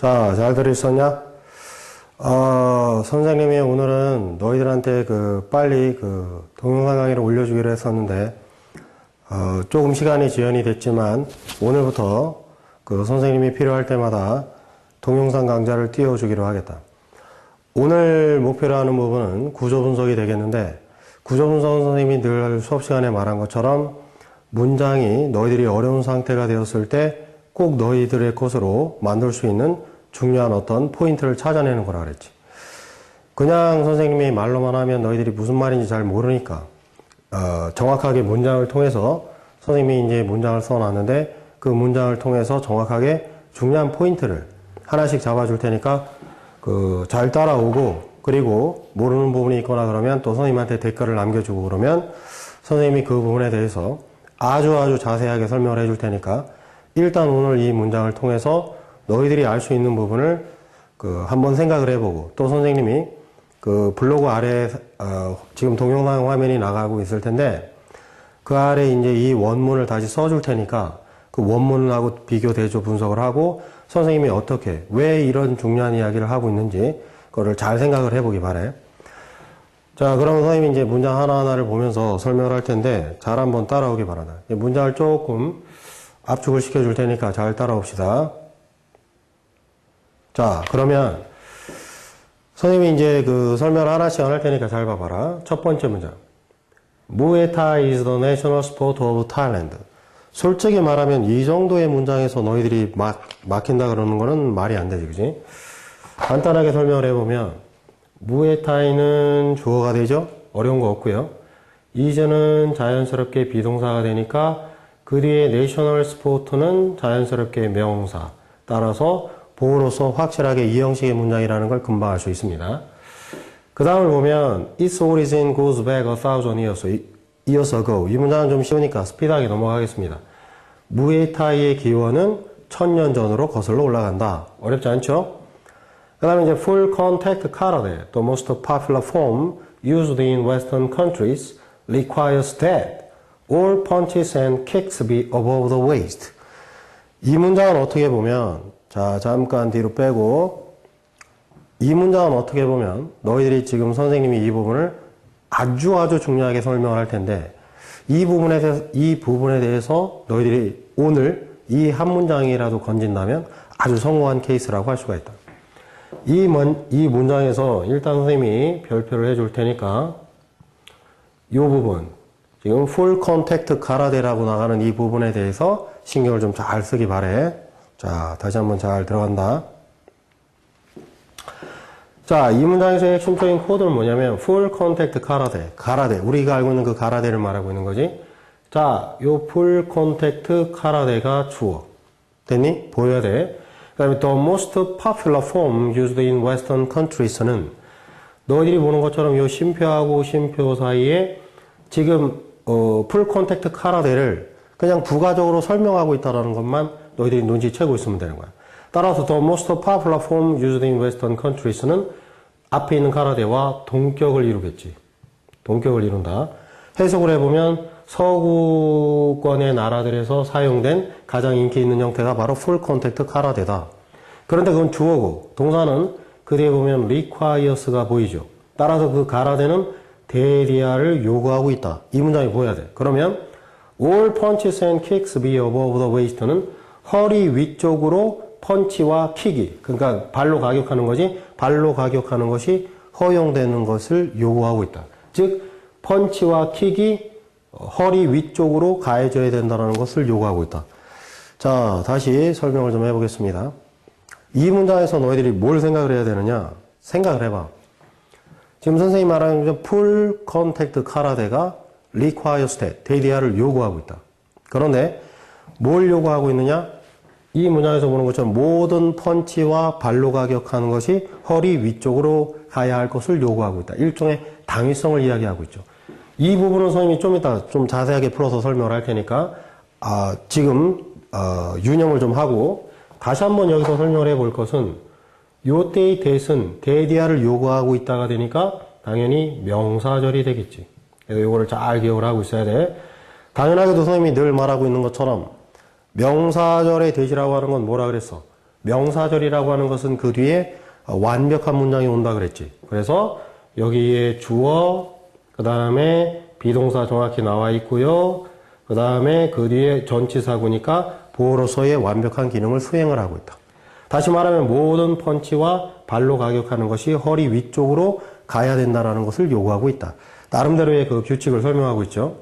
자, 잘들 있었냐? 선생님이 오늘은 너희들한테 빨리 동영상 강의를 올려주기로 했었는데, 조금 시간이 지연이 됐지만, 오늘부터 선생님이 필요할 때마다 동영상 강좌를 띄워주기로 하겠다. 오늘 목표로 하는 부분은 구조 분석이 되겠는데, 구조 분석은 선생님이 늘 수업 시간에 말한 것처럼, 문장이 너희들이 어려운 상태가 되었을 때, 꼭 너희들의 것으로 만들 수 있는 중요한 어떤 포인트를 찾아내는 거라 그랬지. 그냥 선생님이 말로만 하면 너희들이 무슨 말인지 잘 모르니까 정확하게 문장을 통해서 선생님이 이제 문장을 써놨는데 그 문장을 통해서 정확하게 중요한 포인트를 하나씩 잡아줄 테니까 잘 따라오고, 그리고 모르는 부분이 있거나 그러면 또 선생님한테 댓글을 남겨주고 그러면 선생님이 그 부분에 대해서 아주 자세하게 설명을 해줄 테니까 일단 오늘 이 문장을 통해서 너희들이 알 수 있는 부분을 한번 생각을 해보고, 또 선생님이 블로그 아래 지금 동영상 화면이 나가고 있을 텐데 그 아래 이제 이 원문을 다시 써줄 테니까 그 원문하고 비교 대조 분석을 하고 선생님이 어떻게 왜 이런 중요한 이야기를 하고 있는지 그거를 잘 생각을 해보기 바래. 자, 그러면 선생님이 이제 문장 하나하나를 보면서 설명을 할 텐데 잘 한번 따라오기 바란다. 문장을 조금 압축을 시켜줄 테니까 잘 따라옵시다. 자, 그러면 선생님이 이제 설명을 하나씩 할 테니까 잘 봐봐라. 첫 번째 문장. 무에타이 is the national sport of Thailand. 솔직히 말하면 이 정도의 문장에서 너희들이 막힌다 그러는 거는 말이 안 되지, 그지? 간단하게 설명을 해보면 무에타이는 주어가 되죠? 어려운 거 없고요. is는 자연스럽게 비동사가 되니까 그 뒤에 내셔널 스포츠는 자연스럽게 명사. 따라서 보어로서 확실하게 이 형식의 문장이라는 걸 금방 알 수 있습니다. 그 다음을 보면 Its origin goes back 1,000 years ago. 이 문장은 좀 쉬우니까 스피드하게 넘어가겠습니다. 무에타이의 기원은 1000년 전으로 거슬러 올라간다. 어렵지 않죠? 그 다음에 이제 Full contact karate, the most popular form used in Western countries, requires that all punches and kicks be above the waist. 이 문장은 어떻게 보면, 자, 잠깐 뒤로 빼고, 이 문장은 어떻게 보면 너희들이 지금 선생님이 이 부분을 아주 중요하게 설명을 할 텐데 이 부분에 대해서 너희들이 오늘 이 한 문장이라도 건진다면 아주 성공한 케이스라고 할 수가 있다. 이 문장에서 일단 선생님이 별표를 해줄 테니까 이 부분, 지금 풀 컨택트 가라데라고 나가는 이 부분에 대해서 신경을 좀 잘 쓰기 바래. 자, 다시 한번 잘 들어간다. 자, 이 문장에서의 핵심적인 코드는 뭐냐면 full contact 가라데. 우리가 알고 있는 그 가라데를 말하고 있는 거지. 자, 요 full contact 가라데가 주어. 됐니? 보여야 돼. 그 다음에 the most popular form used in western countries는 너희들이 보는 것처럼 요 쉼표하고 쉼표 사이에 지금 full contact 가라데를 그냥 부가적으로 설명하고 있다는 것만 너희들이 눈치채고 있으면 되는 거야. 따라서 the most popular form used in western countries는 앞에 있는 가라데와 동격을 이루겠지. 동격을 이룬다. 해석을 해보면 서구권의 나라들에서 사용된 가장 인기 있는 형태가 바로 full contact 가라데다. 그런데 그건 주어고 동사는 그 뒤에 보면 requires가 보이죠. 따라서 그 가라데는 대리아를 요구하고 있다. 이 문장이 보여야 돼. 그러면 all punches and kicks be above the waist는 허리 위쪽으로 펀치와 킥이, 그러니까 발로 가격하는 거지, 발로 가격하는 것이 허용되는 것을 요구하고 있다. 즉 펀치와 킥이 허리 위쪽으로 가해져야 된다는 것을 요구하고 있다. 자, 다시 설명을 좀 해보겠습니다. 이 문장에서 너희들이 뭘 생각을 해야 되느냐? 생각을 해봐. 지금 선생님이 말하는 full contact 가라데가 requires that, 대리아를 요구하고 있다. 그런데 뭘 요구하고 있느냐? 이 문장에서 보는 것처럼 모든 펀치와 발로 가격하는 것이 허리 위쪽으로 가야 할 것을 요구하고 있다. 일종의 당위성을 이야기하고 있죠. 이 부분은 선생님이 좀 이따 좀 자세하게 풀어서 설명을 할 테니까 지금 유념을 좀 하고 다시 한번 여기서 설명을 해볼 것은 요때의 대신 대디아를 요구하고 있다가 되니까 당연히 명사절이 되겠지. 그래서 이거를 잘 기억을 하고 있어야 돼. 당연하게도 선생님이 늘 말하고 있는 것처럼 명사절의 대시라고 하는 건 뭐라 그랬어? 명사절이라고 하는 것은 그 뒤에 완벽한 문장이 온다 그랬지. 그래서 여기에 주어, 그 다음에 비동사 정확히 나와 있고요. 그 다음에 그 뒤에 전치사구니까 보어로서의 완벽한 기능을 수행을 하고 있다. 다시 말하면 모든 펀치와 발로 가격하는 것이 허리 위쪽으로 가야 된다는 것을 요구하고 있다. 나름대로의 그 규칙을 설명하고 있죠.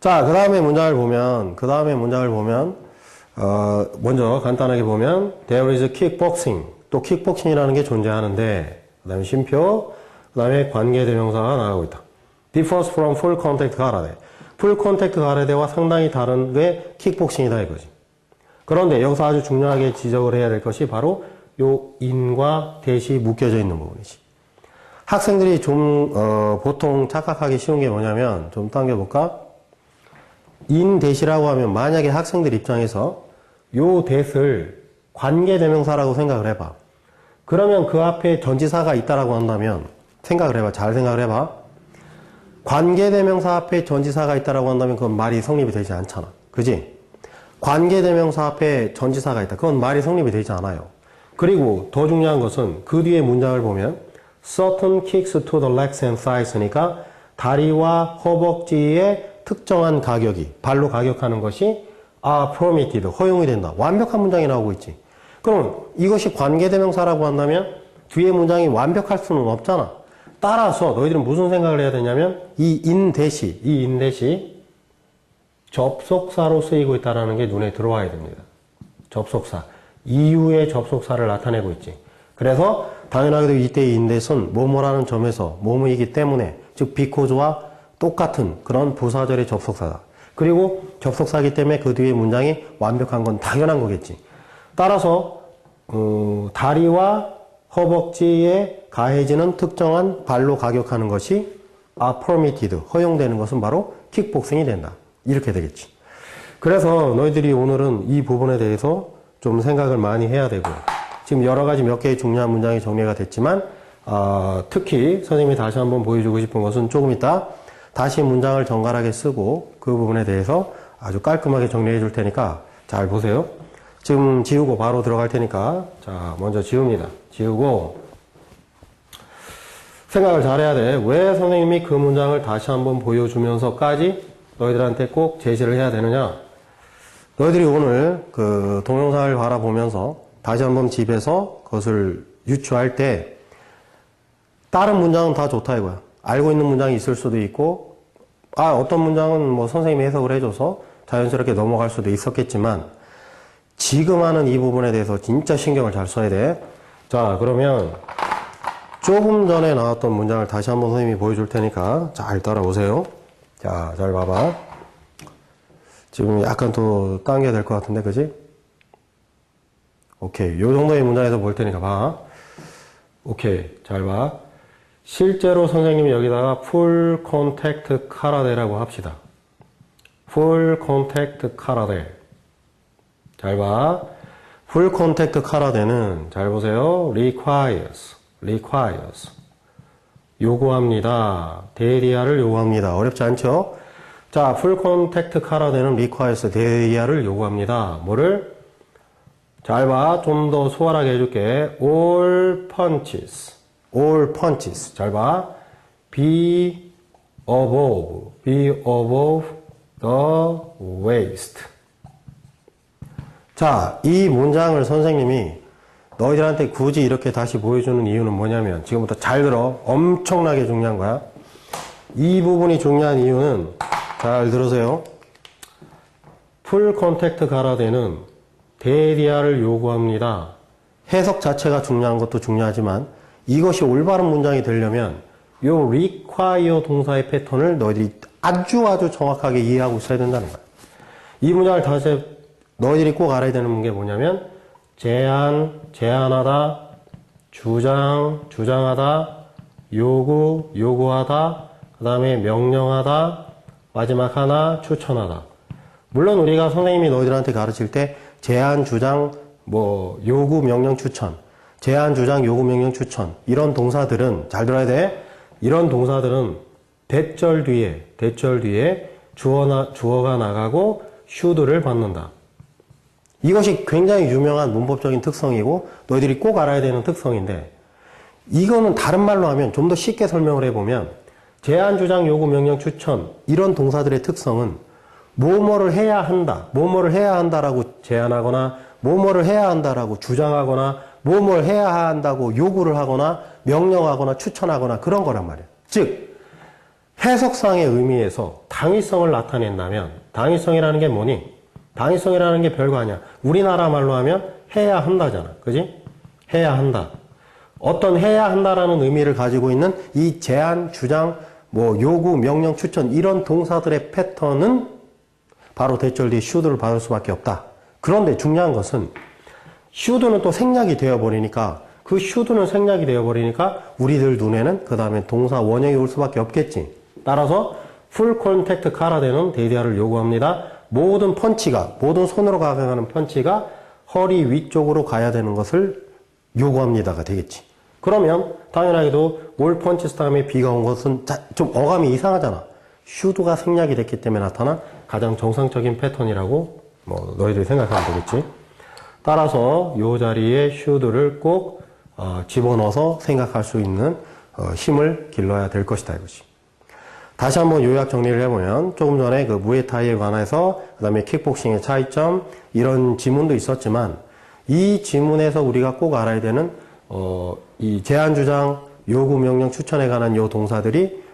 자, 그 다음에 문장을 보면, 먼저 간단하게 보면, there is kickboxing. 또 kickboxing이라는 게 존재하는데, 그 다음에 쉼표, 그 다음에 관계대명사가 나가고 있다. differs from full contact karate. 풀 콘택트 가라데와 상당히 다른 게 킥복싱이다 이거지. 그런데 여기서 아주 중요하게 지적을 해야 될 것이 바로 요 in과 that이 묶여져 있는 부분이지. 학생들이 좀 보통 착각하기 쉬운 게 뭐냐면 좀 당겨볼까? in that이라고 하면 만약에 학생들 입장에서 요 that을 관계대명사라고 생각을 해봐. 그러면 그 앞에 전치사가 있다라고 한다면 생각을 해봐. 잘 생각을 해봐. 관계대명사 앞에 전치사가 있다라고 한다면 그건 말이 성립이 되지 않잖아. 그지? 관계대명사 앞에 전치사가 있다. 그건 말이 성립이 되지 않아요. 그리고 더 중요한 것은 그 뒤에 문장을 보면 certain kicks to the legs and thighs니까 다리와 허벅지에 특정한 가격이 발로 가격하는 것이 are permitted 허용이 된다. 완벽한 문장이 나오고 있지. 그럼 이것이 관계대명사라고 한다면 뒤에 문장이 완벽할 수는 없잖아. 따라서 너희들은 무슨 생각을 해야 되냐면 이 in that이 접속사로 쓰이고 있다는 게 눈에 들어와야 됩니다. 접속사. 이유의 접속사를 나타내고 있지. 그래서 당연하게도 이때의 in that은 뭐뭐라는 점에서 뭐뭐이기 때문에 즉 because와 똑같은 그런 부사절의 접속사다. 그리고 접속사이기 때문에 그 뒤에 문장이 완벽한 건 당연한 거겠지. 따라서 다리와 허벅지에 가해지는 특정한 발로 가격하는 것이 are permitted, 허용되는 것은 바로 킥복싱이 된다. 이렇게 되겠지. 그래서 너희들이 오늘은 이 부분에 대해서 좀 생각을 많이 해야 되고 지금 여러 가지 몇 개의 중요한 문장이 정리가 됐지만 특히 선생님이 다시 한번 보여주고 싶은 것은 조금 이따 다시 문장을 정갈하게 쓰고 그 부분에 대해서 아주 깔끔하게 정리해 줄 테니까 잘 보세요. 지금 지우고 바로 들어갈 테니까 자 먼저 지웁니다. 지우고 생각을 잘해야 돼. 왜 선생님이 그 문장을 다시 한번 보여주면서까지 너희들한테 꼭 제시를 해야 되느냐. 너희들이 오늘 그 동영상을 바라보면서 다시 한번 집에서 그것을 유추할 때 다른 문장은 다 좋다 이거야. 알고 있는 문장이 있을 수도 있고 어떤 문장은 뭐 선생님이 해석을 해줘서 자연스럽게 넘어갈 수도 있었겠지만 지금 하는 이 부분에 대해서 진짜 신경을 잘 써야 돼. 자, 그러면 조금 전에 나왔던 문장을 다시 한번 선생님이 보여줄 테니까 잘 따라오세요. 자, 잘 봐봐. 지금 약간 또 당겨야 될 것 같은데, 그지? 오케이. 요 정도의 문장에서 볼 테니까 봐. 오케이. 잘 봐. 실제로 선생님이 여기다가 full contact karate라고 합시다. full contact karate. 잘 봐. full contact karate는 잘 보세요. requires. 요구합니다. 대리아를 요구합니다. 어렵지 않죠? 자, full contact karate는 requires. 대리아를 요구합니다. 뭐를? 잘 봐. 좀 더 수월하게 해줄게. all punches. 잘 봐. be above the waist. 자, 이 문장을 선생님이 너희들한테 굳이 이렇게 다시 보여주는 이유는 뭐냐면 지금부터 잘 들어. 엄청나게 중요한 거야. 이 부분이 중요한 이유는 잘 들으세요. 풀 컨택트 karate는 대리아를 요구합니다. 해석 자체가 중요한 것도 중요하지만 이것이 올바른 문장이 되려면 요 require 동사의 패턴을 너희들이 아주 정확하게 이해하고 있어야 된다는 거야. 이 문장을 다시 너희들이 꼭 알아야 되는 게 뭐냐면 제안하다, 주장하다, 요구하다, 그 다음에 명령하다, 마지막 하나, 추천하다. 물론 우리가 선생님이 너희들한테 가르칠 때 제안, 주장, 요구, 명령, 추천. 제안, 주장, 요구, 명령, 추천. 이런 동사들은, 잘 들어야 돼. 이런 동사들은 대절 뒤에 주어가 나가고 should를 받는다. 이것이 굉장히 유명한 문법적인 특성이고 너희들이 꼭 알아야 되는 특성인데 이거는 다른 말로 하면 좀 더 쉽게 설명을 해보면 제안, 주장, 요구, 명령, 추천 이런 동사들의 특성은 뭐뭐를 해야 한다, 뭐뭐를 해야 한다라고 제안하거나 뭐뭐를 해야 한다라고 주장하거나 뭐뭘 해야 한다고 요구를 하거나 명령하거나 추천하거나 그런 거란 말이에요. 즉 해석상의 의미에서 당위성을 나타낸다면 당위성이라는 게 뭐니? 당위성이라는 게 별거 아니야. 우리나라 말로 하면 해야 한다잖아. 그지? 해야 한다. 어떤 해야 한다라는 의미를 가지고 있는 이 제안, 주장, 뭐 요구, 명령, 추천 이런 동사들의 패턴은 바로 대절 뒤에 should를 받을 수밖에 없다. 그런데 중요한 것은 should는 또 생략이 되어버리니까 그 should는 생략이 되어버리니까 우리들 눈에는 그 다음에 동사 원형이 올 수밖에 없겠지. 따라서 full contact 카라데는 데이디아를 요구합니다. 모든 펀치가, 모든 손으로 가져가는 펀치가 허리 위쪽으로 가야 되는 것을 요구합니다가 되겠지. 그러면 당연하게도 올 펀치스 다음에 B가 온 것은 좀 어감이 이상하잖아. should가 생략이 됐기 때문에 나타난 가장 정상적인 패턴이라고 뭐 너희들이 생각하면 되겠지. 따라서 이 자리에 should를 꼭 집어넣어서 생각할 수 있는 힘을 길러야 될 것이다 이것이. 다시 한번 요약 정리를 해보면 조금 전에 그 무에타이에 관해서 그 다음에 킥복싱의 차이점 이런 지문도 있었지만 이 지문에서 우리가 꼭 알아야 되는 이 제안, 주장, 요구, 명령, 추천에 관한 요 동사들이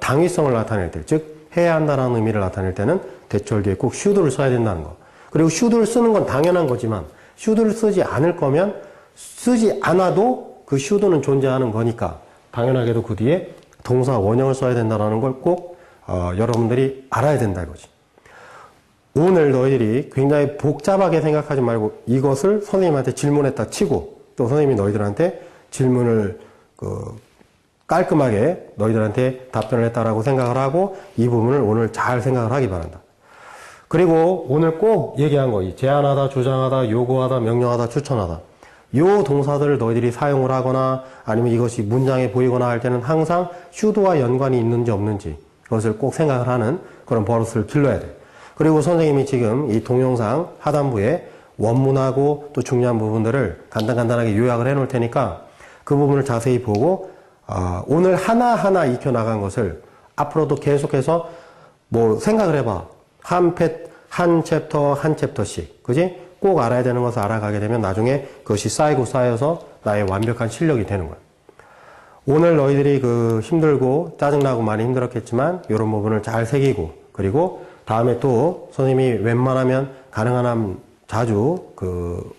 당위성을 나타낼 때, 즉 해야 한다는 의미를 나타낼 때는 대절 뒤에 꼭 should를 써야 된다는 거. 그리고 should를 쓰는 건 당연한 거지만 should를 쓰지 않을 거면 쓰지 않아도 그 should는 존재하는 거니까 당연하게도 그 뒤에 동사 원형을 써야 된다는 걸 꼭 여러분들이 알아야 된다 이거지. 오늘 너희들이 굉장히 복잡하게 생각하지 말고 이것을 선생님한테 질문했다 치고 또 선생님이 너희들한테 질문을 깔끔하게 너희들한테 답변을 했다라고 생각을 하고 이 부분을 오늘 잘 생각을 하기 바란다. 그리고 오늘 꼭 얘기한 거, 제안하다, 주장하다, 요구하다, 명령하다, 추천하다. 요 동사들을 너희들이 사용을 하거나 아니면 이것이 문장에 보이거나 할 때는 항상 should와 연관이 있는지 없는지 그것을 꼭 생각을 하는 그런 버릇을 길러야 돼. 그리고 선생님이 지금 이 동영상 하단부에 원문하고 또 중요한 부분들을 간단하게 요약을 해 놓을 테니까 그 부분을 자세히 보고 오늘 하나하나 익혀 나간 것을 앞으로도 계속해서 뭐 생각을 해봐. 한 챕터 한 챕터씩. 그지? 꼭 알아야 되는 것을 알아가게 되면 나중에 그것이 쌓이고 쌓여서 나의 완벽한 실력이 되는 거야. 오늘 너희들이 힘들고 짜증나고 많이 힘들었겠지만 이런 부분을 잘 새기고 그리고 다음에 또 선생님이 웬만하면 가능한 한 자주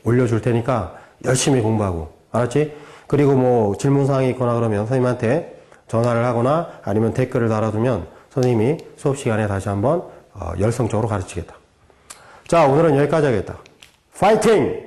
올려줄 테니까 열심히 공부하고 알았지? 그리고 뭐 질문사항이 있거나 그러면 선생님한테 전화를 하거나 아니면 댓글을 달아두면 선생님이 수업 시간에 다시 한번 열성적으로 가르치겠다. 자, 오늘은 여기까지 하겠다. 파이팅!